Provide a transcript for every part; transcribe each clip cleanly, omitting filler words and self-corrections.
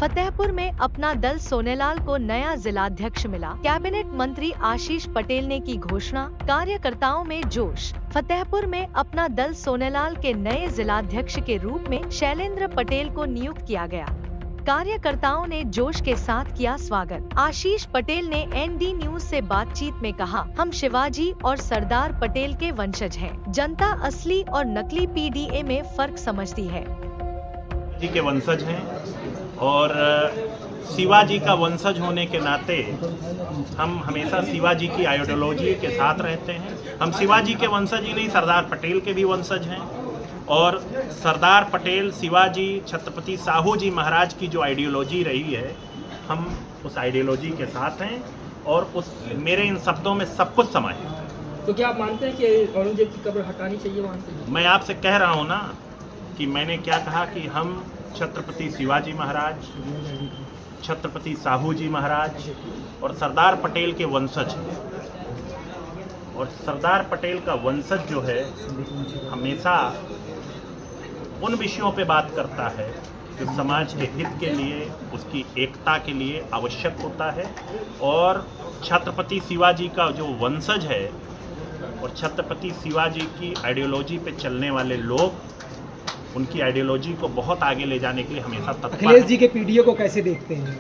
फतेहपुर में अपना दल सोनेलाल को नया जिलाध्यक्ष मिला। कैबिनेट मंत्री आशीष पटेल ने की घोषणा, कार्यकर्ताओं में जोश। फतेहपुर में अपना दल सोनेलाल के नए जिलाध्यक्ष के रूप में शैलेंद्र पटेल को नियुक्त किया गया। कार्यकर्ताओं ने जोश के साथ किया स्वागत। आशीष पटेल ने एनडी न्यूज से बातचीत में कहा, हम शिवाजी और सरदार पटेल के वंशज हैं। जनता असली और नकली पीडीए में फर्क समझती है। जी के वंशज हैं और शिवाजी का वंशज होने के नाते हम हमेशा शिवाजी की आइडियोलॉजी के साथ रहते हैं। हम शिवाजी के वंशज ही नहीं, सरदार पटेल के भी वंशज हैं और सरदार पटेल, शिवाजी, छत्रपति साहू जी महाराज की जो आइडियोलॉजी रही है, हम उस आइडियोलॉजी के साथ हैं और उस मेरे इन शब्दों में सब कुछ समा है। तो क्या आप मानते हैं कि औरंगजेब की कब्र हटानी चाहिए वहाँ से? मैं आपसे कह रहा हूँ ना कि मैंने क्या कहा कि हम छत्रपति शिवाजी महाराज, छत्रपति साहू जी महाराज और सरदार पटेल के वंशज हैं। और सरदार पटेल का वंशज जो है हमेशा उन विषयों पे बात करता है जो समाज के हित के लिए, उसकी एकता के लिए आवश्यक होता है। और छत्रपति शिवाजी का जो वंशज है और छत्रपति शिवाजी की आइडियोलॉजी पे चलने वाले लोग, उनकी आइडियोलॉजी को बहुत आगे ले जाने के लिए हमेशा तत्पर हैं। अखिलेश जी के पीडीए को कैसे देखते हैं?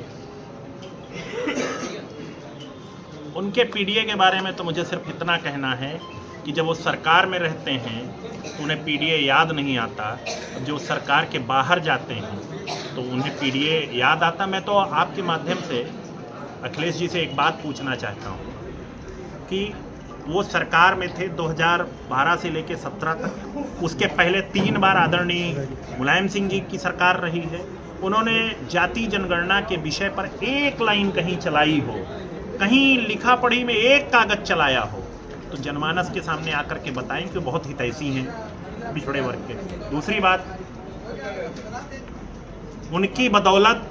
उनके पीडीए के बारे में तो मुझे सिर्फ इतना कहना है कि जब वो सरकार में रहते हैं तो उन्हें पीडीए याद नहीं आता, जो सरकार के बाहर जाते हैं तो उन्हें पीडीए याद आता। मैं तो आपके माध्यम से अखिलेश जी से एक बात पूछना चाहता हूँ कि वो सरकार में थे 2012 से लेकर 17 तक, उसके पहले 3 बार आदरणीय मुलायम सिंह जी की सरकार रही है। उन्होंने जाति जनगणना के विषय पर एक लाइन कहीं चलाई हो, कहीं लिखा पढ़ी में एक कागज चलाया हो, तो जनमानस के सामने आकर के बताएं कि बहुत हितैषी हैं पिछड़े वर्ग के। दूसरी बात, उनकी बदौलत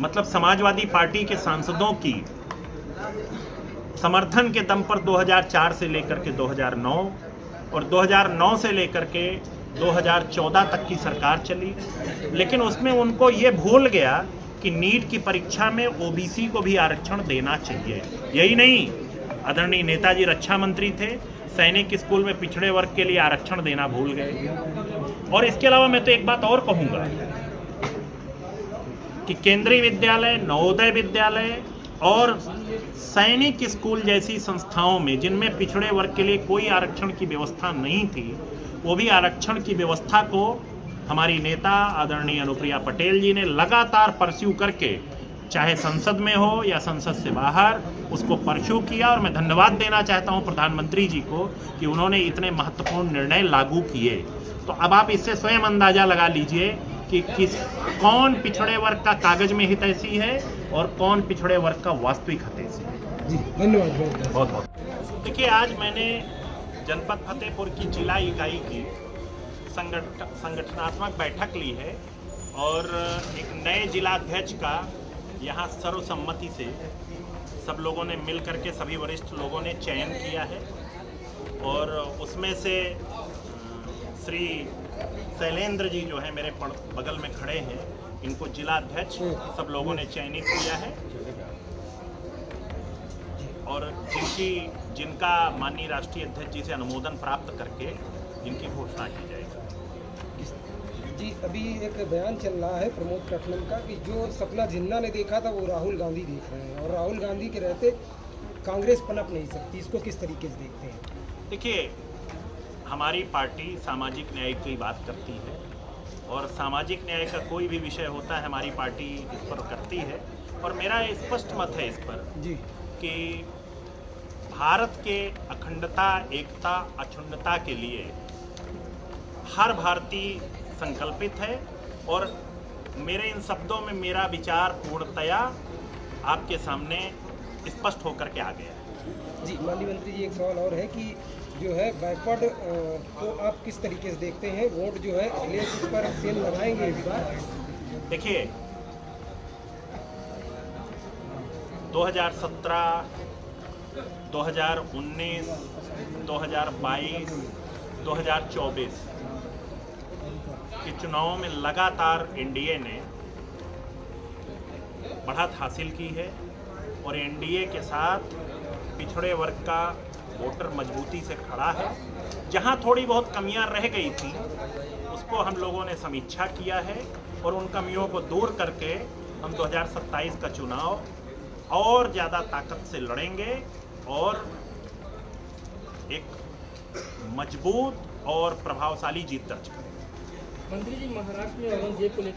मतलब समाजवादी पार्टी के सांसदों की समर्थन के दम पर 2004 से लेकर के 2009 और 2009 से लेकर के 2014 तक की सरकार चली, लेकिन उसमें उनको ये भूल गया कि नीट की परीक्षा में ओबीसी को भी आरक्षण देना चाहिए। यही नहीं, आदरणीय नेताजी रक्षा मंत्री थे, सैनिक स्कूल में पिछड़े वर्ग के लिए आरक्षण देना भूल गए। और इसके अलावा मैं तो एक बात और कहूँगा कि केंद्रीय विद्यालय, नवोदय विद्यालय और सैनिक स्कूल जैसी संस्थाओं में जिनमें पिछड़े वर्ग के लिए कोई आरक्षण की व्यवस्था नहीं थी, वो भी आरक्षण की व्यवस्था को हमारी नेता आदरणीय अनुप्रिया पटेल जी ने लगातार परस्यू करके, चाहे संसद में हो या संसद से बाहर, उसको परस्यू किया। और मैं धन्यवाद देना चाहता हूं प्रधानमंत्री जी को कि उन्होंने इतने महत्वपूर्ण निर्णय लागू किए। तो अब आप इससे स्वयं अंदाजा लगा लीजिए कि कौन पिछड़े वर्ग का कागज में हितैषी है और कौन पिछड़े वर्ग का वास्तविक हितैषी है। जी धन्यवाद। बहुत बहुत। देखिए, आज मैंने जनपद फतेहपुर की जिला इकाई की संगठनात्मक बैठक ली है और एक नए जिलाध्यक्ष का यहाँ सर्वसम्मति से सब लोगों ने मिल करके, सभी वरिष्ठ लोगों ने चयन किया है और उसमें से श्री शैलेंद्र जी जो है मेरे बगल में खड़े हैं, इनको जिलाध्यक्ष सब लोगों ने चयनित किया है और जिनका माननीय राष्ट्रीय अध्यक्ष जी से अनुमोदन प्राप्त करके इनकी घोषणा की जाएगी। जी, अभी एक बयान चल रहा है प्रमोद कटनम का कि जो सपना जिन्ना ने देखा था वो राहुल गांधी देख रहे हैं और राहुल गांधी के रहते कांग्रेस पनप नहीं सकती। इसको किस तरीके से देखते हैं? देखिए, हमारी पार्टी सामाजिक न्याय की बात करती है और सामाजिक न्याय का कोई भी विषय होता है हमारी पार्टी इस पर करती है। और मेरा स्पष्ट मत है इस पर जी कि भारत के अखंडता, एकता, अखंडता के लिए हर भारतीय संकल्पित है और मेरे इन शब्दों में मेरा विचार पूर्णतया आपके सामने स्पष्ट होकर के आ गया है। जी, माननीय मंत्री जी, एक सवाल और है कि जो है बैकवर्ड को आप किस तरीके से देखते हैं? वोट जो है अखिलेश इस पर सेल लगाएंगे इस बार? देखिए, 2017, 2019, 2022, 2024 के चुनावों में लगातार एनडीए ने बढ़त हासिल की है और एनडीए के साथ पिछड़े वर्ग का वोटर मजबूती से खड़ा है। जहां थोड़ी बहुत कमियां रह गई थी उसको हम लोगों ने समीक्षा किया है और उन कमियों को दूर करके हम 2027 का चुनाव और ज़्यादा ताकत से लड़ेंगे और एक मजबूत और प्रभावशाली जीत दर्ज करेंगे। मंत्री जी, महाराष्ट्र में औरंगजेब को लेकर